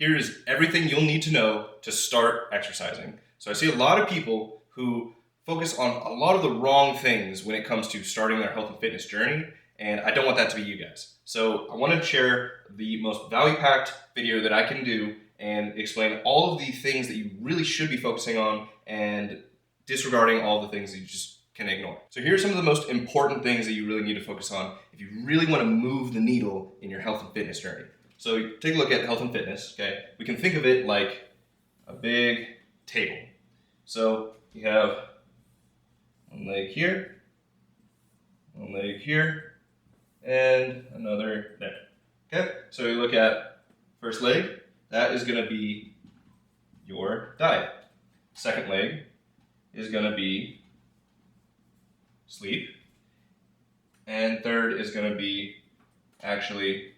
here is everything you'll need to know to start exercising. So I see a lot of people who focus on a lot of the wrong things when it comes to starting their health and fitness journey, and I don't want that to be you guys. So I want to share the most value-packed video that I can do and explain all of the things that you really should be focusing on and disregarding all the things that you just can ignore. So here are some of the most important things that you really need to focus on if you really want to move the needle in your health and fitness journey. So take a look at health and fitness, okay? We can think of it like a big table. So you have one leg here, one leg here, and another there. Okay, so you look at first leg, that is going to be your diet. Second leg is going to be sleep. And third is going to be actually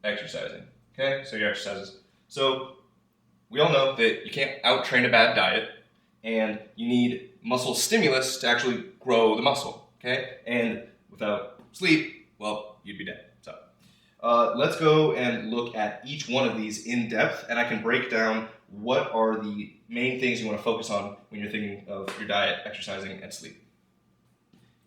exercising. Okay, so your exercises. So we all know that you can't out-train a bad diet, and you need muscle stimulus to actually grow the muscle. Okay, and without sleep, well, you'd be dead. So let's go and look at each one of these in depth, and I can break down what are the main things you want to focus on when you're thinking of your diet, exercising, and sleep.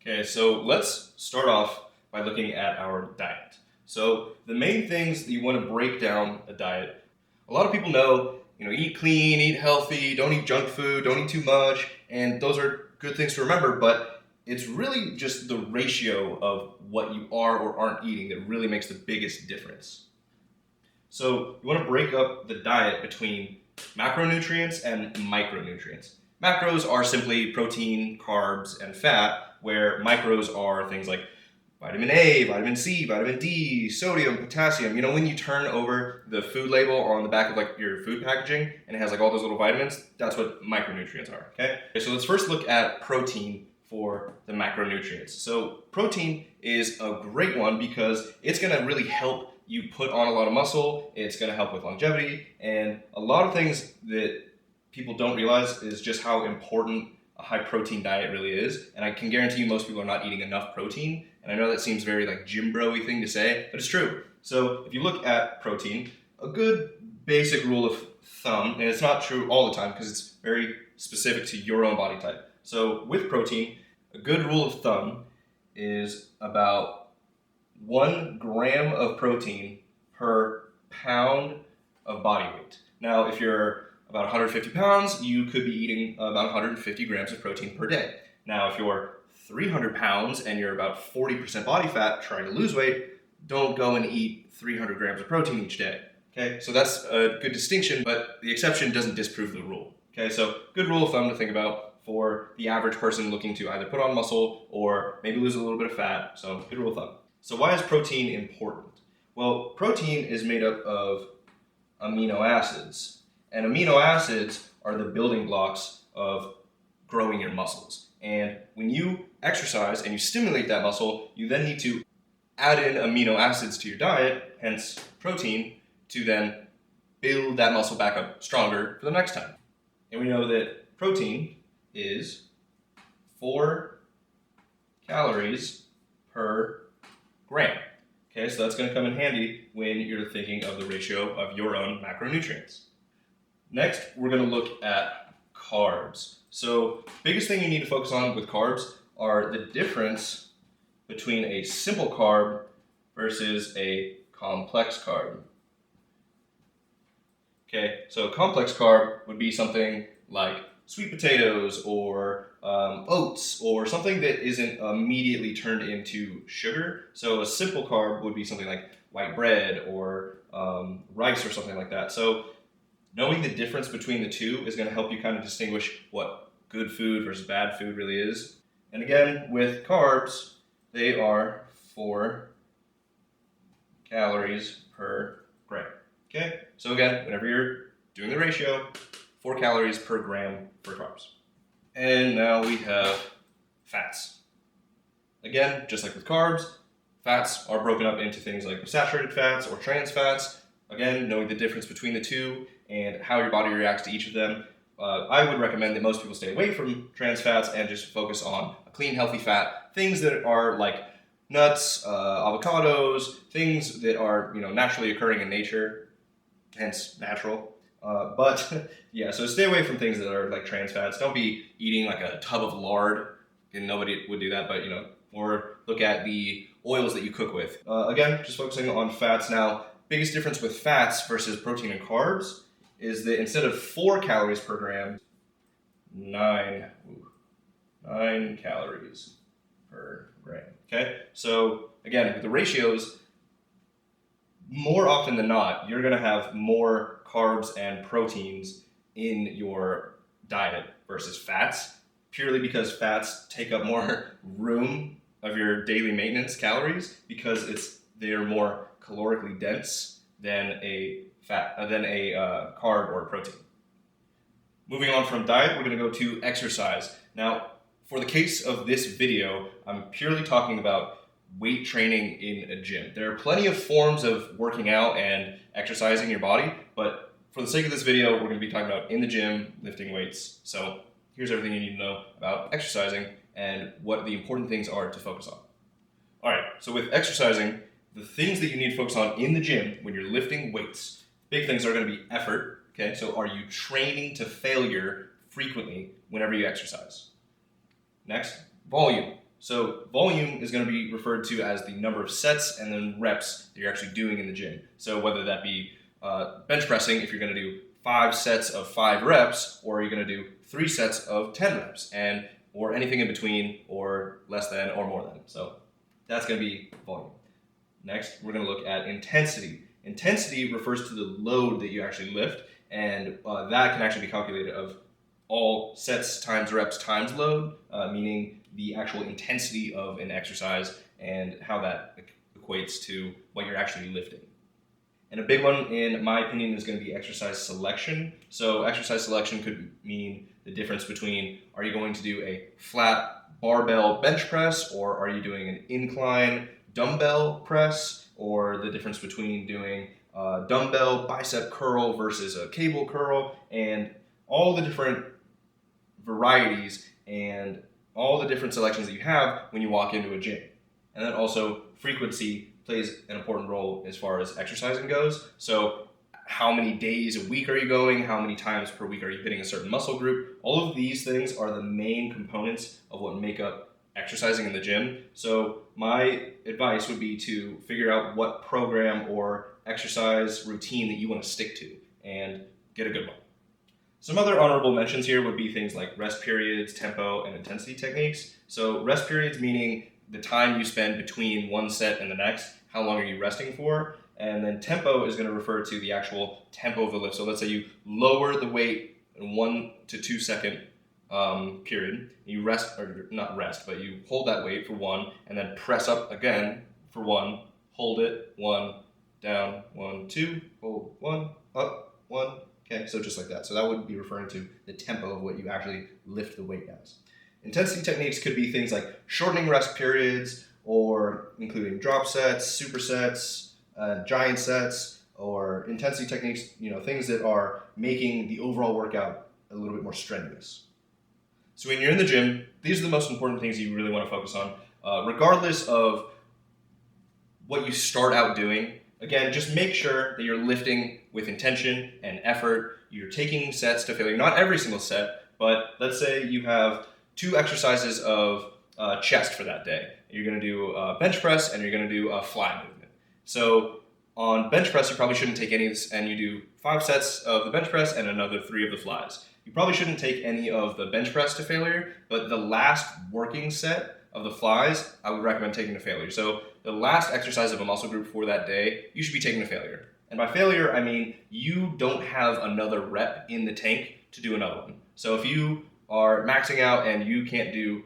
Okay, so let's start off by looking at our diet. So the main things that you want to break down a diet, a lot of people know, eat clean, eat healthy, don't eat junk food, don't eat too much, and those are good things to remember, but it's really just the ratio of what you are or aren't eating that really makes the biggest difference. So you want to break up the diet between macronutrients and micronutrients. Macros are simply protein, carbs, and fat, where micros are things like vitamin A, vitamin C, vitamin D, sodium, potassium. When you turn over the food label on the back of your food packaging and it has all those little vitamins, that's what micronutrients are, okay? So let's first look at protein for the macronutrients. So protein is a great one because it's gonna really help you put on a lot of muscle, it's gonna help with longevity, and a lot of things that people don't realize is just how important a high protein diet really is. And I can guarantee you most people are not eating enough protein. And I know that seems very gym bro-y thing to say, but it's true. So if you look at protein, a good basic rule of thumb, and it's not true all the time because it's very specific to your own body type. So with protein, a good rule of thumb is about 1 gram of protein per pound of body weight. Now, if you're about 150 pounds, you could be eating about 150 grams of protein per day. Now, if you're 300 pounds and you're about 40% body fat trying to lose weight, don't go and eat 300 grams of protein each day. Okay, so that's a good distinction, but the exception doesn't disprove the rule. Okay, so good rule of thumb to think about for the average person looking to either put on muscle or maybe lose a little bit of fat. So good rule of thumb. So why is protein important? Well, protein is made up of amino acids. And amino acids are the building blocks of growing your muscles. And when you exercise and you stimulate that muscle, you then need to add in amino acids to your diet, hence protein, to then build that muscle back up stronger for the next time. And we know that protein is 4 calories per gram. Okay, so that's going to come in handy when you're thinking of the ratio of your own macronutrients. Next, we're going to look at carbs. So, biggest thing you need to focus on with carbs are the difference between a simple carb versus a complex carb. Okay, so a complex carb would be something like sweet potatoes or oats or something that isn't immediately turned into sugar. So a simple carb would be something like white bread or rice or something like that. So knowing the difference between the two is going to help you kind of distinguish what good food versus bad food really is. And again, with carbs, they are 4 calories per gram. Okay, so again, whenever you're doing the ratio, 4 calories per gram for carbs. And now we have fats. Again, just like with carbs, fats are broken up into things like saturated fats or trans fats. Again, knowing the difference between the two and how your body reacts to each of them, I would recommend that most people stay away from trans fats and just focus on a clean, healthy fat. Things that are like nuts, avocados, things that are naturally occurring in nature, hence natural. But yeah, so stay away from things that are like trans fats. Don't be eating like a tub of lard, and nobody would do that. But or look at the oils that you cook with. Again, just focusing on fats now. Biggest difference with fats versus protein and carbs is that instead of 4 calories per gram, 9 calories per gram. Okay, so again, with the ratios, more often than not, you're going to have more carbs and proteins in your diet versus fats, purely because fats take up more room of your daily maintenance calories because they're more calorically dense than a carb or a protein. Moving on from diet, we're going to go to exercise. Now, for the case of this video, I'm purely talking about weight training in a gym. There are plenty of forms of working out and exercising your body, but for the sake of this video, we're going to be talking about in the gym, lifting weights. So here's everything you need to know about exercising and what the important things are to focus on. All right, so with exercising, the things that you need to focus on in the gym when you're lifting weights, big things are going to be effort. Okay, so are you training to failure frequently whenever you exercise? Next, volume. So volume is going to be referred to as the number of sets and then reps that you're actually doing in the gym. So whether that be bench pressing, if you're going to do 5 sets of 5 reps, or you're going to do 3 sets of 10 reps, or anything in between, or less than, or more than. So that's going to be volume. Next, we're going to look at intensity. Intensity refers to the load that you actually lift, and that can actually be calculated of all sets times reps times load, meaning the actual intensity of an exercise and how that equates to what you're actually lifting. And a big one, in my opinion, is going to be exercise selection. So exercise selection could mean the difference between, are you going to do a flat barbell bench press, or are you doing an incline dumbbell press, or the difference between doing a dumbbell bicep curl versus a cable curl, and all the different varieties and all the different selections that you have when you walk into a gym. And then also frequency plays an important role as far as exercising goes. So how many days a week are you going? How many times per week are you hitting a certain muscle group? All of these things are the main components of what make up exercising in the gym. So my advice would be to figure out what program or exercise routine that you want to stick to and get a good one. Some other honorable mentions here would be things like rest periods, tempo, and intensity techniques. So rest periods meaning the time you spend between one set and the next, how long are you resting for? And then tempo is going to refer to the actual tempo of the lift. So let's say you lower the weight in 1 to 2 second period. You rest, or not rest, but you hold that weight for 1 and then press up again for 1, hold it, 1, down, 1, 2, hold 1, up, 1. Okay, so just like that. So that would be referring to the tempo of what you actually lift the weight as. Intensity techniques could be things like shortening rest periods, or including drop sets, supersets, giant sets, or intensity techniques, things that are making the overall workout a little bit more strenuous. So when you're in the gym, these are the most important things you really want to focus on, regardless of what you start out doing. Again, just make sure that you're lifting with intention and effort. You're taking sets to failure, not every single set, but let's say you have 2 exercises of chest for that day. You're going to do a bench press and you're going to do a fly movement. So on bench press, you probably shouldn't take any of this, and you do 5 sets of the bench press and another 3 of the flies. You probably shouldn't take any of the bench press to failure, but the last working set of the flies, I would recommend taking to failure. So the last exercise of a muscle group for that day, you should be taking to failure. And by failure, I mean you don't have another rep in the tank to do another one. So if you are maxing out and you can't do,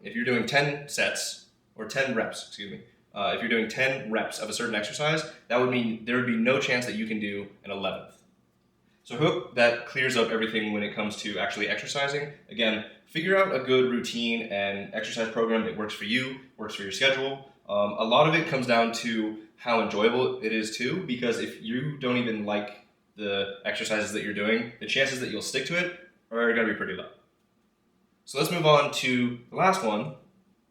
if you're doing 10 sets, or 10 reps, if you're doing 10 reps of a certain exercise, that would mean there would be no chance that you can do an 11th. So I hope that clears up everything when it comes to actually exercising. Again, figure out a good routine and exercise program that works for you, works for your schedule. A lot of it comes down to how enjoyable it is too, because if you don't even like the exercises that you're doing, the chances that you'll stick to it are going to be pretty low. So let's move on to the last one,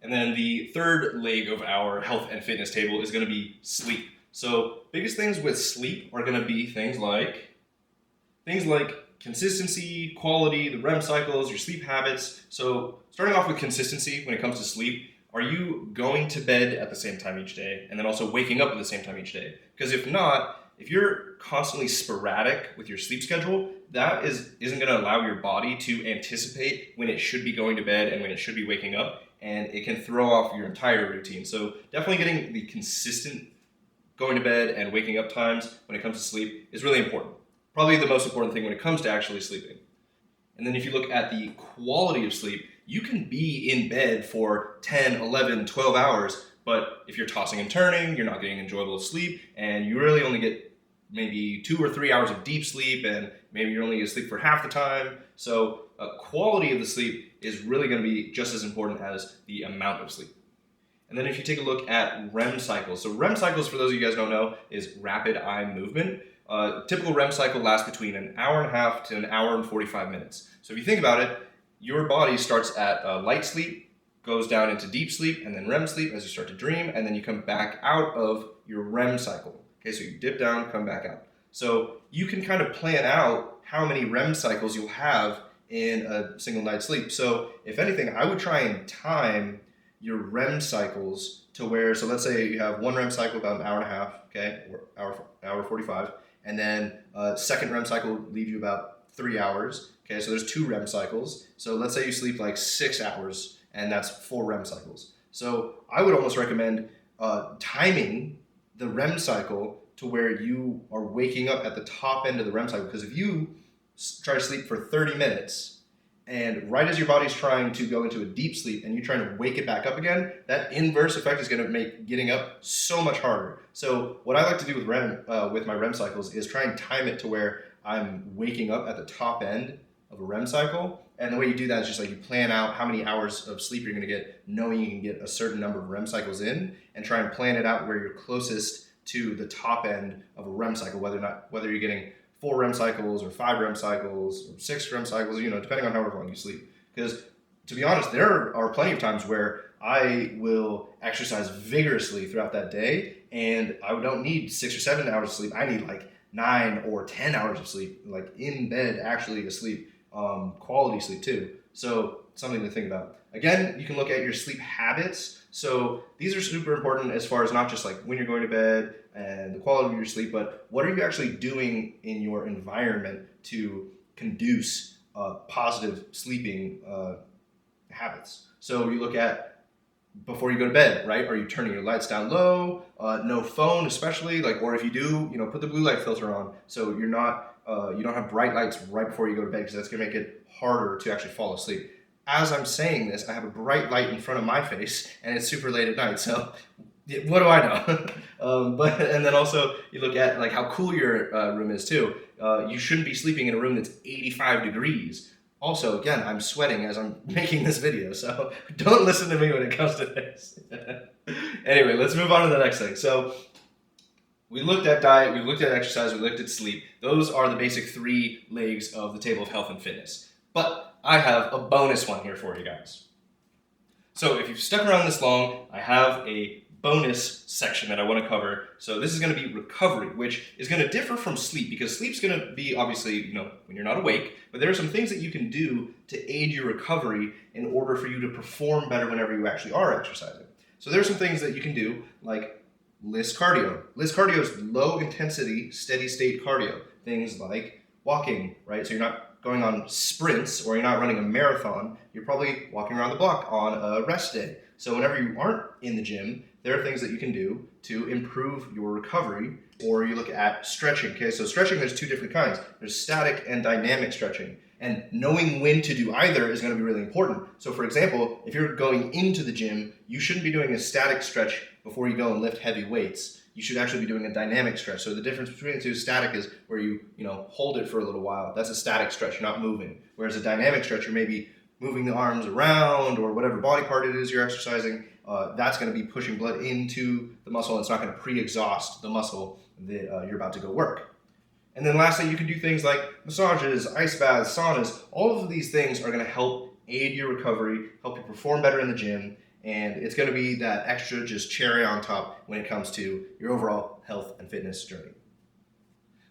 And then the third leg of our health and fitness table is going to be sleep. So biggest things with sleep are going to be things like consistency, quality, the REM cycles, your sleep habits. So starting off with consistency when it comes to sleep, are you going to bed at the same time each day and then also waking up at the same time each day? Because if not, if you're constantly sporadic with your sleep schedule, that isn't going to allow your body to anticipate when it should be going to bed and when it should be waking up, and it can throw off your entire routine. So definitely getting the consistent going to bed and waking up times when it comes to sleep is really important. Probably the most important thing when it comes to actually sleeping. And then if you look at the quality of sleep, you can be in bed for 10, 11, 12 hours, but if you're tossing and turning, you're not getting enjoyable sleep, and you really only get maybe 2 or 3 hours of deep sleep, and maybe you're only asleep for half the time. So quality of the sleep is really going to be just as important as the amount of sleep. And then if you take a look at REM cycles. So REM cycles, for those of you guys who don't know, is rapid eye movement. Typical REM cycle lasts between an hour and a half to an hour and 45 minutes. So if you think about it, your body starts at light sleep, goes down into deep sleep, and then REM sleep as you start to dream, and then you come back out of your REM cycle. Okay, so you dip down, come back out. So you can kind of plan out how many REM cycles you'll have in a single night's sleep. So if anything, I would try and time your REM cycles to where, so let's say you have one REM cycle about an hour and a half, okay, or hour 45, and then second REM cycle will leave you about 3 hours, okay, so there's 2 REM cycles. So let's say you sleep like 6 hours, and that's 4 REM cycles. So I would almost recommend timing the REM cycle to where you are waking up at the top end of the REM cycle, because if you try to sleep for 30 minutes, and right as your body's trying to go into a deep sleep and you're trying to wake it back up again, that inverse effect is going to make getting up so much harder. So what I like to do with with my REM cycles is try and time it to where I'm waking up at the top end of a REM cycle. And the way you do that is just like you plan out how many hours of sleep you're going to get, knowing you can get a certain number of REM cycles in, and try and plan it out where you're closest to the top end of a REM cycle, whether you're getting 4 REM cycles or 5 REM cycles or 6 REM cycles, depending on however long you sleep. Because to be honest, there are plenty of times where I will exercise vigorously throughout that day, and I don't need 6 or 7 hours of sleep. I need like 9 or 10 hours of sleep, like in bed, actually asleep, quality sleep too. So something to think about. Again, you can look at your sleep habits. So these are super important as far as not just like when you're going to bed and the quality of your sleep, but what are you actually doing in your environment to conduce positive sleeping habits. So you look at before you go to bed, right? Are you turning your lights down low? No phone, especially, or if you do, put the blue light filter on so you're not, you don't have bright lights right before you go to bed, because that's gonna make it harder to actually fall asleep. As I'm saying this, I have a bright light in front of my face, and it's super late at night, so what do I know? And then also you look at how cool your room is too. You shouldn't be sleeping in a room that's 85 degrees. Also, again, I'm sweating as I'm making this video, so don't listen to me when it comes to this. Anyway, let's move on to the next thing. So we looked at diet, we looked at exercise, we looked at sleep. Those are the basic 3 legs of the table of health and fitness. But I have a bonus one here for you guys. So if you've stuck around this long, I have a bonus section that I want to cover. So this is going to be recovery, which is going to differ from sleep, because sleep's going to be obviously, when you're not awake, but there are some things that you can do to aid your recovery in order for you to perform better whenever you actually are exercising. So there are some things that you can do, like LISS cardio. LISS cardio is low intensity, steady state cardio. Things like walking, right? So you're not going on sprints, or you're not running a marathon, you're probably walking around the block on a rest day. So whenever you aren't in the gym, there are things that you can do to improve your recovery. Or you look at stretching, okay? So stretching, there's 2 different kinds. There's static and dynamic stretching. And knowing when to do either is gonna be really important. So for example, if you're going into the gym, you shouldn't be doing a static stretch before you go and lift heavy weights. You should actually be doing a dynamic stretch. So the difference between the two, static is where you hold it for a little while. That's a static stretch, you're not moving. Whereas a dynamic stretch, you're maybe moving the arms around, or whatever body part it is you're exercising. That's going to be pushing blood into the muscle, and it's not going to pre-exhaust the muscle that you're about to go work. And then lastly, you can do things like massages, ice baths, saunas. All of these things are going to help aid your recovery, help you perform better in the gym, and it's going to be that extra just cherry on top when it comes to your overall health and fitness journey.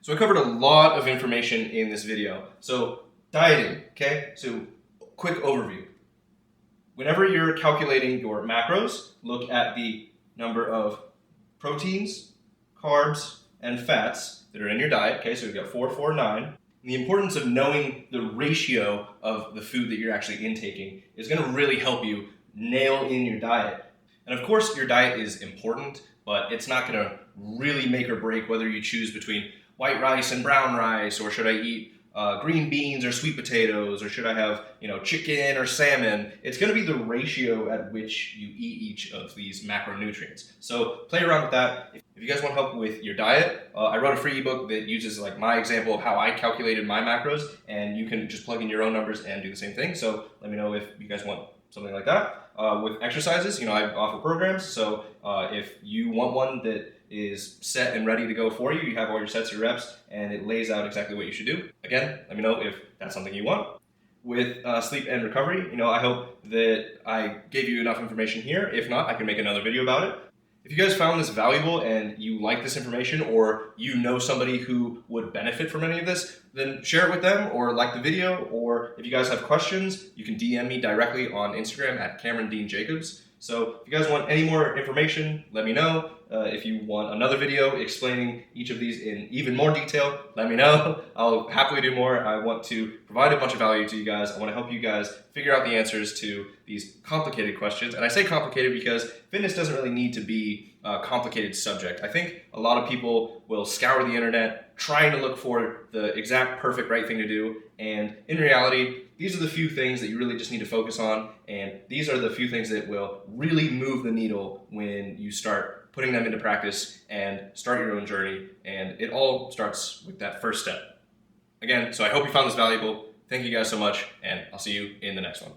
So I covered a lot of information in this video. So dieting, okay? So quick overview. Whenever you're calculating your macros, look at the number of proteins, carbs, and fats that are in your diet, okay? So we've got 4, 4, 9. And the importance of knowing the ratio of the food that you're actually intaking is going to really help you nail in your diet. And of course, your diet is important, but it's not going to really make or break whether you choose between white rice and brown rice, or should I eat green beans or sweet potatoes, or should I have chicken or salmon. It's going to be the ratio at which you eat each of these macronutrients. So play around with that. If you guys want help with your diet, I wrote a free ebook that uses like my example of how I calculated my macros, and you can just plug in your own numbers and do the same thing. So let me know if you guys want something like that. With exercises, I offer programs. So if you want one that is set and ready to go for you, you have all your sets, your reps, and it lays out exactly what you should do. Again, let me know if that's something you want. With sleep and recovery, I hope that I gave you enough information here. If not, I can make another video about it. If you guys found this valuable and you like this information, or you know somebody who would benefit from any of this, then share it with them or like the video. Or if you guys have questions, you can DM me directly on Instagram at Cameron Dean Jacobs. So if you guys want any more information, let me know. If you want another video explaining each of these in even more detail, let me know. I'll happily do more. I want to provide a bunch of value to you guys. I want to help you guys figure out the answers to these complicated questions. And I say complicated because fitness doesn't really need to be a complicated subject. I think a lot of people will scour the internet trying to look for the exact perfect right thing to do. And in reality, these are the few things that you really just need to focus on. And these are the few things that will really move the needle when you start putting them into practice and start your own journey. And it all starts with that first step. Again, so I hope you found this valuable. Thank you guys so much, and I'll see you in the next one.